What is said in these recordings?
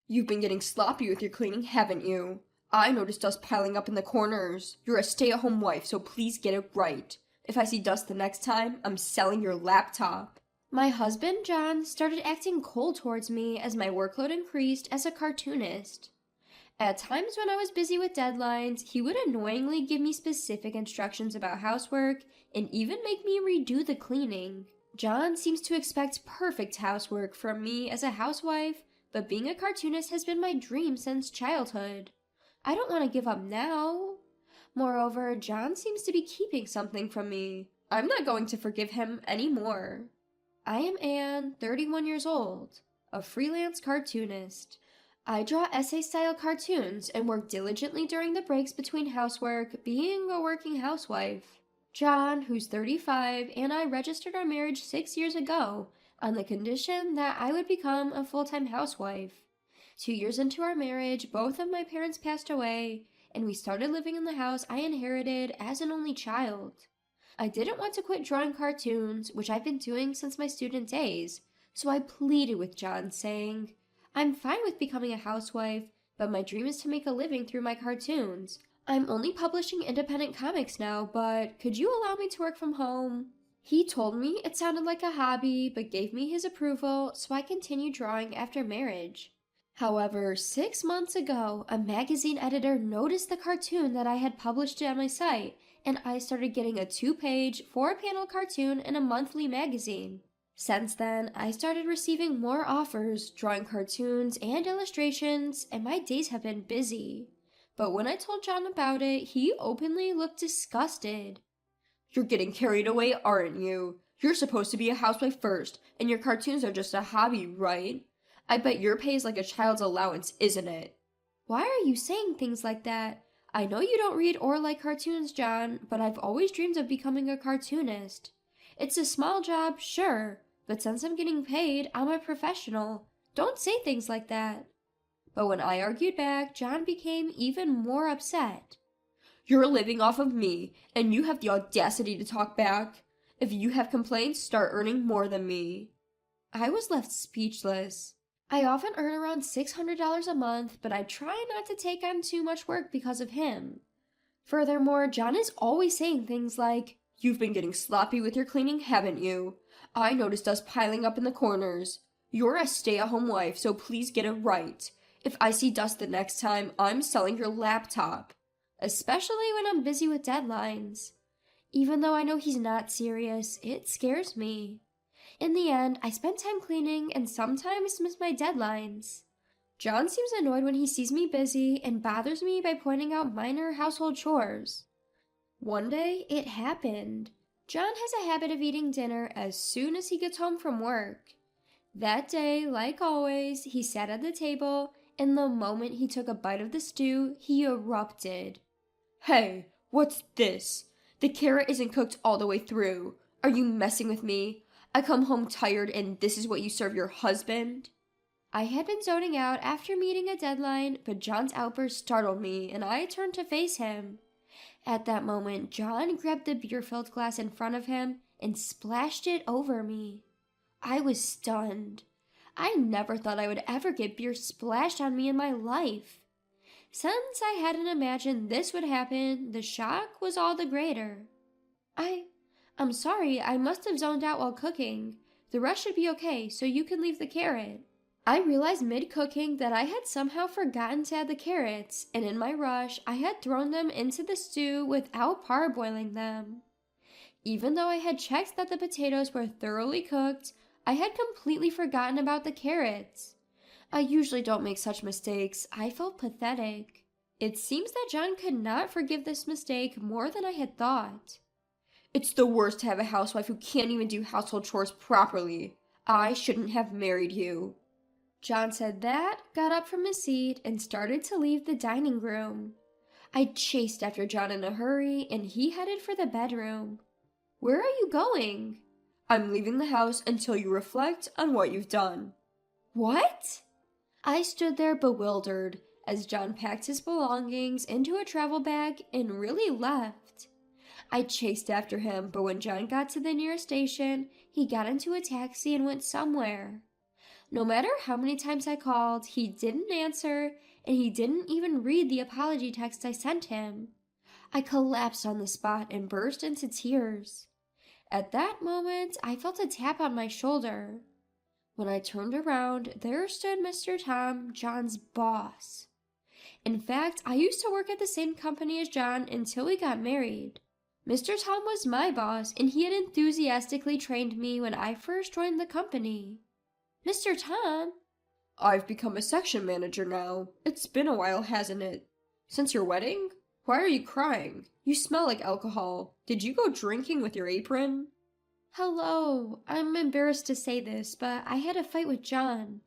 You've been getting sloppy with your cleaning, haven't you? I noticed dust piling up in the corners. You're a stay-at-home wife, so please get it right. If I see dust the next time, I'm selling your laptop. My husband, John, started acting cold towards me as my workload increased as a cartoonist. At times when I was busy with deadlines, he would annoyingly give me specific instructions about housework and even make me redo the cleaning. John seems to expect perfect housework from me as a housewife, but being a cartoonist has been my dream since childhood. I don't want to give up now. Moreover, John seems to be keeping something from me. I'm not going to forgive him anymore. I am Anne, 31 years old, a freelance cartoonist. I draw essay-style cartoons and work diligently during the breaks between housework, being a working housewife. John, who's 35, and I registered our marriage 6 years ago on the condition that I would become a full-time housewife. 2 years into our marriage, both of my parents passed away, and we started living in the house I inherited as an only child. I didn't want to quit drawing cartoons, which I've been doing since my student days, so I pleaded with John, saying, I'm fine with becoming a housewife, but my dream is to make a living through my cartoons. I'm only publishing independent comics now, but could you allow me to work from home? He told me it sounded like a hobby, but gave me his approval, so I continued drawing after marriage. However, 6 months ago, a magazine editor noticed the cartoon that I had published on my site, and I started getting a 2-page, 4-panel cartoon in a monthly magazine. Since then, I started receiving more offers, drawing cartoons and illustrations, and my days have been busy. But when I told John about it, he openly looked disgusted. You're getting carried away, aren't you? You're supposed to be a housewife first, and your cartoons are just a hobby, right? I bet your pay is like a child's allowance, isn't it? Why are you saying things like that? I know you don't read or like cartoons, John, but I've always dreamed of becoming a cartoonist. It's a small job, sure, but since I'm getting paid, I'm a professional. Don't say things like that. But when I argued back, John became even more upset. You're living off of me, and you have the audacity to talk back. If you have complaints, start earning more than me. I was left speechless. I often earn around $600 a month, but I try not to take on too much work because of him. Furthermore, John is always saying things like, You've been getting sloppy with your cleaning, haven't you? I noticed dust piling up in the corners. You're a stay-at-home wife, so please get it right. If I see dust the next time, I'm selling your laptop. Especially when I'm busy with deadlines. Even though I know he's not serious, it scares me. In the end, I spend time cleaning and sometimes miss my deadlines. John seems annoyed when he sees me busy and bothers me by pointing out minor household chores. One day, it happened. John has a habit of eating dinner as soon as he gets home from work. That day, like always, he sat at the table, and the moment he took a bite of the stew, he erupted. Hey, what's this? The carrot isn't cooked all the way through. Are you messing with me? I come home tired and this is what you serve your husband? I had been zoning out after meeting a deadline, but John's outburst startled me and I turned to face him. At that moment, John grabbed the beer-filled glass in front of him and splashed it over me. I was stunned. I never thought I would ever get beer splashed on me in my life. Since I hadn't imagined this would happen, the shock was all the greater. I'm sorry, I must have zoned out while cooking. The rest should be okay, so you can leave the carrot. I realized mid-cooking that I had somehow forgotten to add the carrots, and in my rush, I had thrown them into the stew without parboiling them. Even though I had checked that the potatoes were thoroughly cooked, I had completely forgotten about the carrots. I usually don't make such mistakes. I felt pathetic. It seems that John could not forgive this mistake more than I had thought. It's the worst to have a housewife who can't even do household chores properly. I shouldn't have married you. John said that, got up from his seat, and started to leave the dining room. I chased after John in a hurry, and he headed for the bedroom. Where are you going? I'm leaving the house until you reflect on what you've done. What? I stood there bewildered as John packed his belongings into a travel bag and really left. I chased after him, but when John got to the nearest station, he got into a taxi and went somewhere. No matter how many times I called, he didn't answer, and he didn't even read the apology text I sent him. I collapsed on the spot and burst into tears. At that moment, I felt a tap on my shoulder. When I turned around, there stood Mr. Tom, John's boss. In fact, I used to work at the same company as John until we got married. Mr. Tom was my boss, and he had enthusiastically trained me when I first joined the company. Mr. Tom? I've become a section manager now. It's been a while, hasn't it? Since your wedding? Why are you crying? You smell like alcohol. Did you go drinking with your apron? Hello. I'm embarrassed to say this, but I had a fight with John.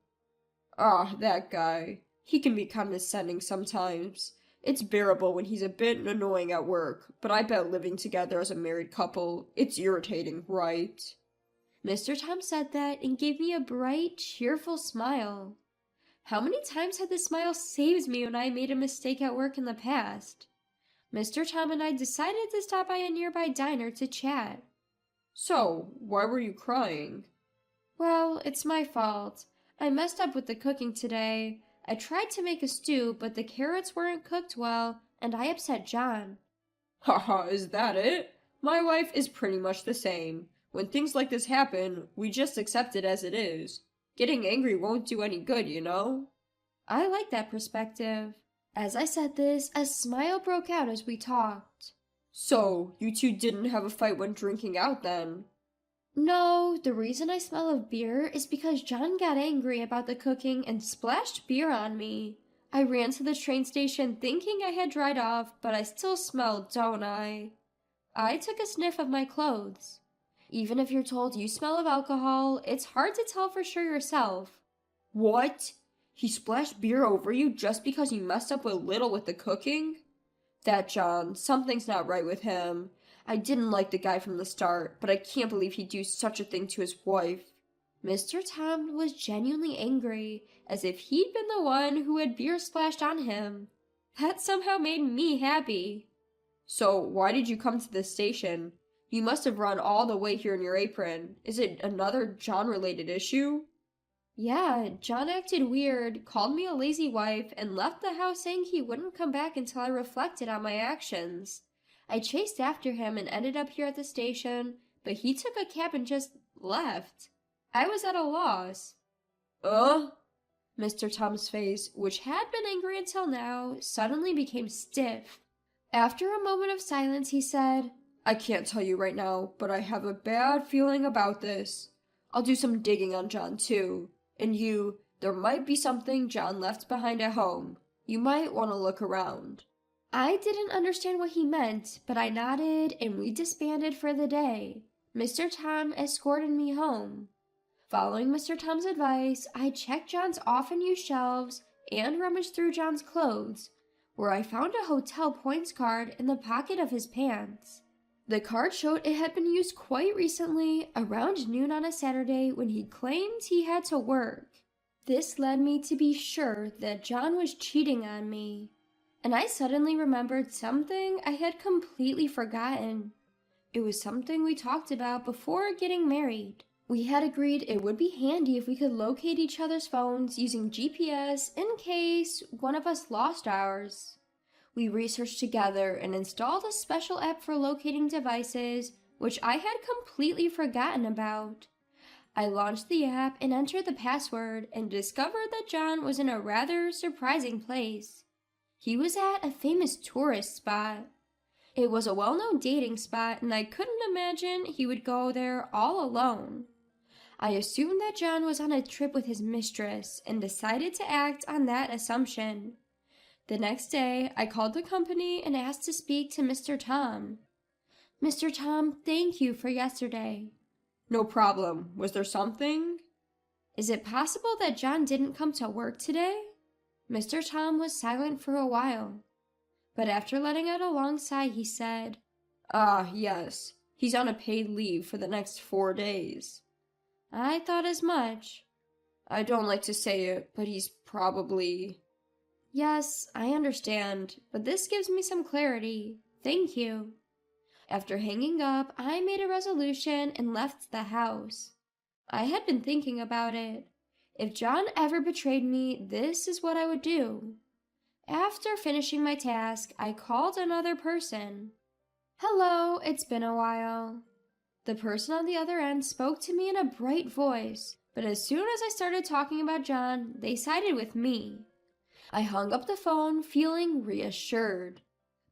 Ah, that guy. He can be condescending sometimes. It's bearable when he's a bit annoying at work, but I bet living together as a married couple, it's irritating, right? Mr. Tom said that and gave me a bright, cheerful smile. How many times had this smile saved me when I made a mistake at work in the past? Mr. Tom and I decided to stop by a nearby diner to chat. So, why were you crying? Well, it's my fault. I messed up with the cooking today. I tried to make a stew, but the carrots weren't cooked well, and I upset John. Haha, is that it? My wife is pretty much the same. When things like this happen, we just accept it as it is. Getting angry won't do any good, you know? I like that perspective. As I said this, a smile broke out as we talked. So, you two didn't have a fight when drinking out then? No, the reason I smell of beer is because John got angry about the cooking and splashed beer on me. I ran to the train station thinking I had dried off, but I still smell, don't I? I took a sniff of my clothes. Even if you're told you smell of alcohol, it's hard to tell for sure yourself. What? He splashed beer over you just because you messed up a little with the cooking? That John, something's not right with him. I didn't like the guy from the start, but I can't believe he'd do such a thing to his wife. Mr. Tom was genuinely angry, as if he'd been the one who had beer splashed on him. That somehow made me happy. So, why did you come to this station? You must have run all the way here in your apron. Is it another John-related issue? Yeah, John acted weird, called me a lazy wife, and left the house saying he wouldn't come back until I reflected on my actions. I chased after him and ended up here at the station, but he took a cab and just left. I was at a loss. Mr. Tom's face, which had been angry until now, suddenly became stiff. After a moment of silence, he said, I can't tell you right now, but I have a bad feeling about this. I'll do some digging on John, too. And there might be something John left behind at home. You might want to look around. I didn't understand what he meant, but I nodded and we disbanded for the day. Mr. Tom escorted me home. Following Mr. Tom's advice, I checked John's often-used shelves and rummaged through John's clothes, where I found a hotel points card in the pocket of his pants. The card showed it had been used quite recently, around noon on a Saturday when he claimed he had to work. This led me to be sure that John was cheating on me. And I suddenly remembered something I had completely forgotten. It was something we talked about before getting married. We had agreed it would be handy if we could locate each other's phones using GPS in case one of us lost ours. We researched together and installed a special app for locating devices, which I had completely forgotten about. I launched the app and entered the password and discovered that John was in a rather surprising place. He was at a famous tourist spot. It was a well-known dating spot, and I couldn't imagine he would go there all alone. I assumed that John was on a trip with his mistress and decided to act on that assumption. The next day, I called the company and asked to speak to Mr. Tom. Mr. Tom, thank you for yesterday. No problem. Was there something? Is it possible that John didn't come to work today? Mr. Tom was silent for a while, but after letting out a long sigh, he said, yes. He's on a paid leave for the next 4 days. I thought as much. I don't like to say it, but he's probably... Yes, I understand, but this gives me some clarity. Thank you. After hanging up, I made a resolution and left the house. I had been thinking about it. If John ever betrayed me, this is what I would do. After finishing my task, I called another person. "Hello, it's been a while." The person on the other end spoke to me in a bright voice, but as soon as I started talking about John, they sided with me. I hung up the phone feeling reassured,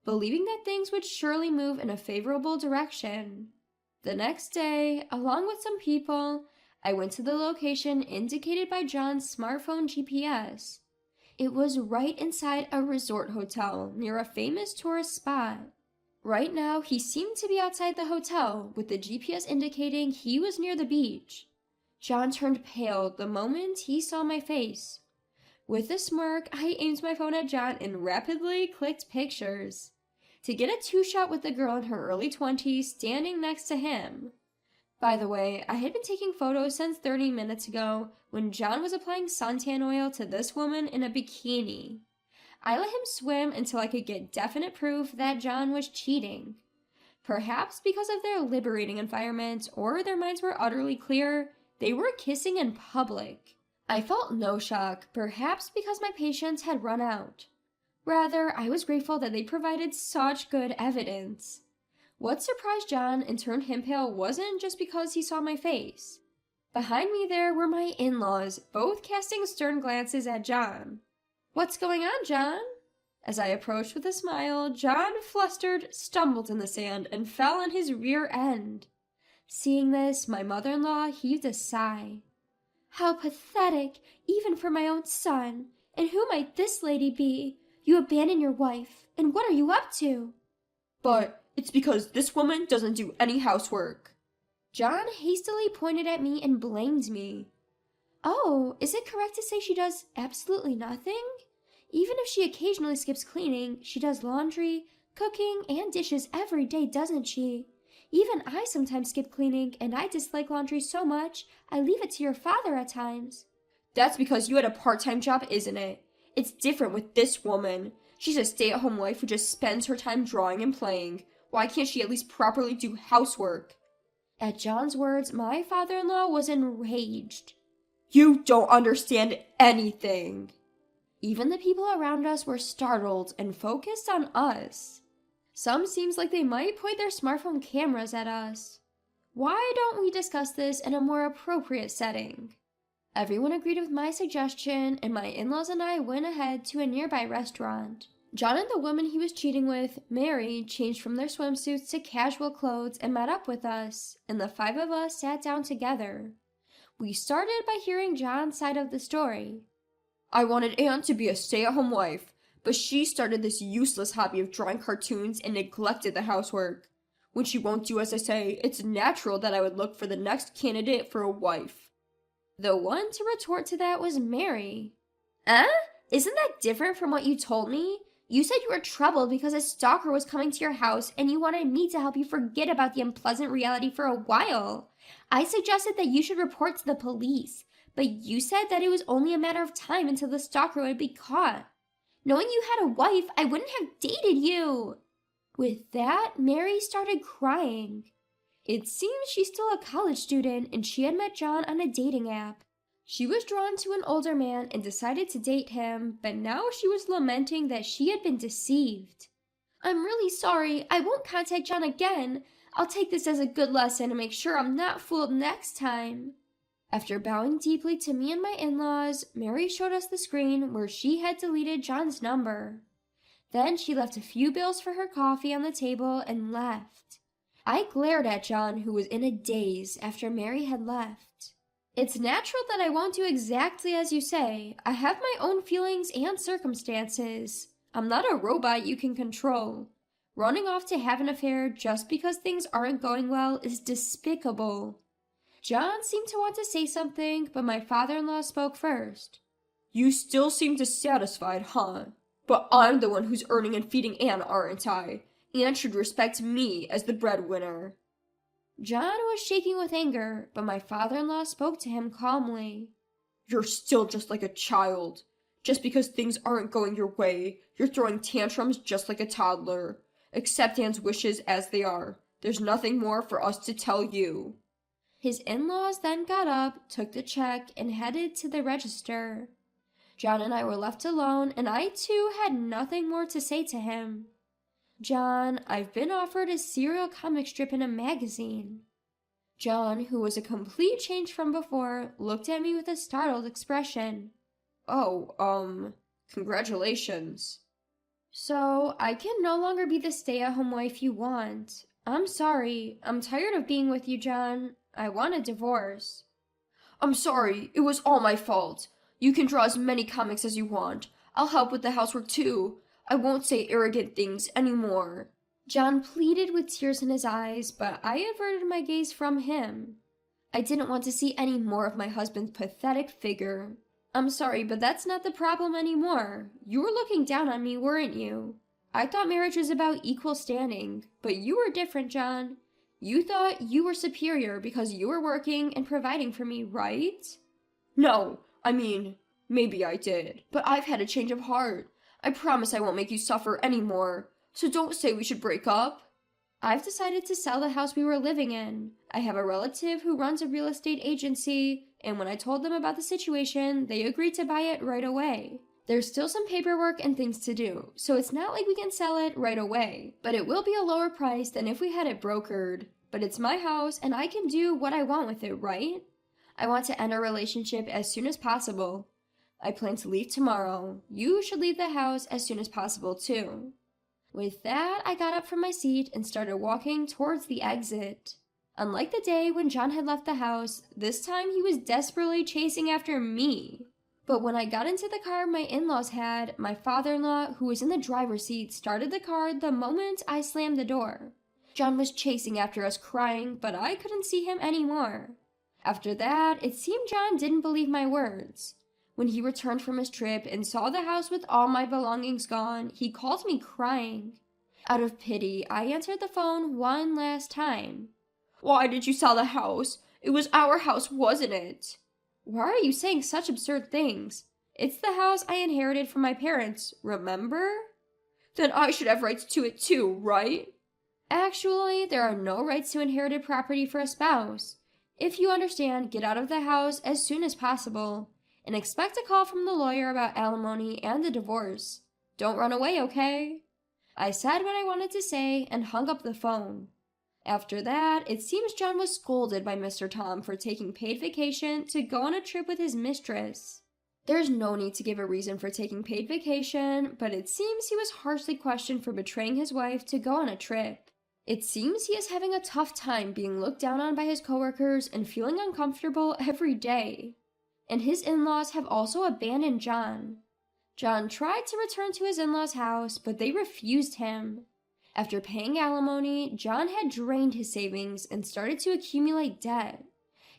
believing that things would surely move in a favorable direction. The next day, along with some people, I went to the location indicated by John's smartphone GPS. It was right inside a resort hotel near a famous tourist spot. Right now, he seemed to be outside the hotel, with the GPS indicating he was near the beach. John turned pale the moment he saw my face. With a smirk, I aimed my phone at John and rapidly clicked pictures to get a two-shot with the girl in her early 20s standing next to him. By the way, I had been taking photos since 30 minutes ago when John was applying suntan oil to this woman in a bikini. I let him swim until I could get definite proof that John was cheating. Perhaps because of their liberating environment or their minds were utterly clear, they were kissing in public. I felt no shock, perhaps because my patience had run out. Rather, I was grateful that they provided such good evidence. What surprised John and turned him pale wasn't just because he saw my face. Behind me there were my in-laws, both casting stern glances at John. "What's going on, John?" As I approached with a smile, John, flustered, stumbled in the sand and fell on his rear end. Seeing this, my mother-in-law heaved a sigh. "How pathetic, even for my own son. And who might this lady be? You abandoned your wife, and what are you up to?" "But it's because this woman doesn't do any housework." John hastily pointed at me and blamed me. "Oh, is it correct to say she does absolutely nothing? Even if she occasionally skips cleaning, she does laundry, cooking, and dishes every day, doesn't she? Even I sometimes skip cleaning, and I dislike laundry so much, I leave it to your father at times." "That's because you had a part-time job, isn't it? It's different with this woman. She's a stay-at-home wife who just spends her time drawing and playing. Why can't she at least properly do housework?" At John's words, my father-in-law was enraged. "You don't understand anything." Even the people around us were startled and focused on us. Some seems like they might point their smartphone cameras at us. Why don't we discuss this in a more appropriate setting? Everyone agreed with my suggestion, and my in-laws and I went ahead to a nearby restaurant. John and the woman he was cheating with, Mary, changed from their swimsuits to casual clothes and met up with us, and the five of us sat down together. We started by hearing John's side of the story. "I wanted Anne to be a stay-at-home wife, but she started this useless hobby of drawing cartoons and neglected the housework. When she won't do as I say, it's natural that I would look for the next candidate for a wife." The one to retort to that was Mary. Isn't that different from what you told me? You said you were troubled because a stalker was coming to your house and you wanted me to help you forget about the unpleasant reality for a while. I suggested that you should report to the police, but you said that it was only a matter of time until the stalker would be caught. Knowing you had a wife, I wouldn't have dated you." With that, Mary started crying. It seems she's still a college student and she had met John on a dating app. She was drawn to an older man and decided to date him, but now she was lamenting that she had been deceived. "I'm really sorry. I won't contact John again. I'll take this as a good lesson and make sure I'm not fooled next time." After bowing deeply to me and my in-laws, Mary showed us the screen where she had deleted John's number. Then she left a few bills for her coffee on the table and left. I glared at John, who was in a daze after Mary had left. "It's natural that I won't do exactly as you say. I have my own feelings and circumstances. I'm not a robot you can control. Running off to have an affair just because things aren't going well is despicable." John seemed to want to say something, but my father-in-law spoke first. "You still seem dissatisfied, huh? But I'm the one who's earning and feeding Anne, aren't I? Anne should respect me as the breadwinner." John was shaking with anger, but my father-in-law spoke to him calmly. "You're still just like a child. Just because things aren't going your way, you're throwing tantrums just like a toddler. Accept Anne's wishes as they are. There's nothing more for us to tell you." His in-laws then got up, took the check, and headed to the register. John and I were left alone, and I too had nothing more to say to him. John, I've been offered a serial comic strip in a magazine. John, who was a complete change from before, looked at me with a startled expression. Oh, congratulations. So, I can no longer be the stay-at-home wife you want. I'm sorry. I'm tired of being with you, John. I want a divorce. I'm sorry. It was all my fault. You can draw as many comics as you want. I'll help with the housework too. I won't say arrogant things anymore. John pleaded with tears in his eyes, but I averted my gaze from him. I didn't want to see any more of my husband's pathetic figure. I'm sorry, but that's not the problem anymore. You were looking down on me, weren't you? I thought marriage was about equal standing, but you were different, John. You thought you were superior because you were working and providing for me, right? No, maybe I did, but I've had a change of heart. I promise I won't make you suffer anymore, so don't say we should break up. I've decided to sell the house we were living in. I have a relative who runs a real estate agency, and when I told them about the situation, they agreed to buy it right away. There's still some paperwork and things to do, so it's not like we can sell it right away, but it will be a lower price than if we had it brokered. But it's my house, and I can do what I want with it, right? I want to end our relationship as soon as possible. I plan to leave tomorrow. You should leave the house as soon as possible, too. With that, I got up from my seat and started walking towards the exit. Unlike the day when John had left the house, this time he was desperately chasing after me. But when I got into the car my in-laws had, my father-in-law, who was in the driver's seat, started the car the moment I slammed the door. John was chasing after us crying, but I couldn't see him anymore. After that, it seemed John didn't believe my words. When he returned from his trip and saw the house with all my belongings gone, he called me crying. Out of pity, I answered the phone one last time. Why did you sell the house? It was our house, wasn't it? Why are you saying such absurd things? It's the house I inherited from my parents, remember? Then I should have rights to it too, right? Actually, there are no rights to inherited property for a spouse. If you understand, get out of the house as soon as possible, and expect a call from the lawyer about alimony and the divorce. Don't run away, okay? I said what I wanted to say and hung up the phone. After that, it seems John was scolded by Mr. Tom for taking paid vacation to go on a trip with his mistress. There's no need to give a reason for taking paid vacation, but it seems he was harshly questioned for betraying his wife to go on a trip. It seems he is having a tough time being looked down on by his coworkers and feeling uncomfortable every day. And his in-laws have also abandoned John. John tried to return to his in-laws' house, but they refused him. After paying alimony, John had drained his savings and started to accumulate debt.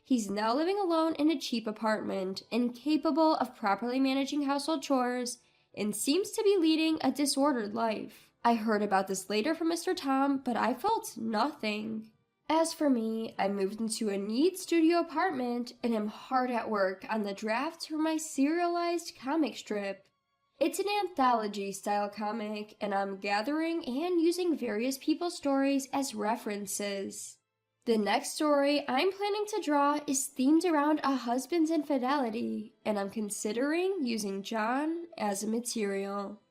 He's now living alone in a cheap apartment, incapable of properly managing household chores, and seems to be leading a disordered life. I heard about this later from Mr. Tom, but I felt nothing. As for me, I moved into a neat studio apartment and am hard at work on the draft for my serialized comic strip. It's an anthology-style comic, and I'm gathering and using various people's stories as references. The next story I'm planning to draw is themed around a husband's infidelity, and I'm considering using John as a material.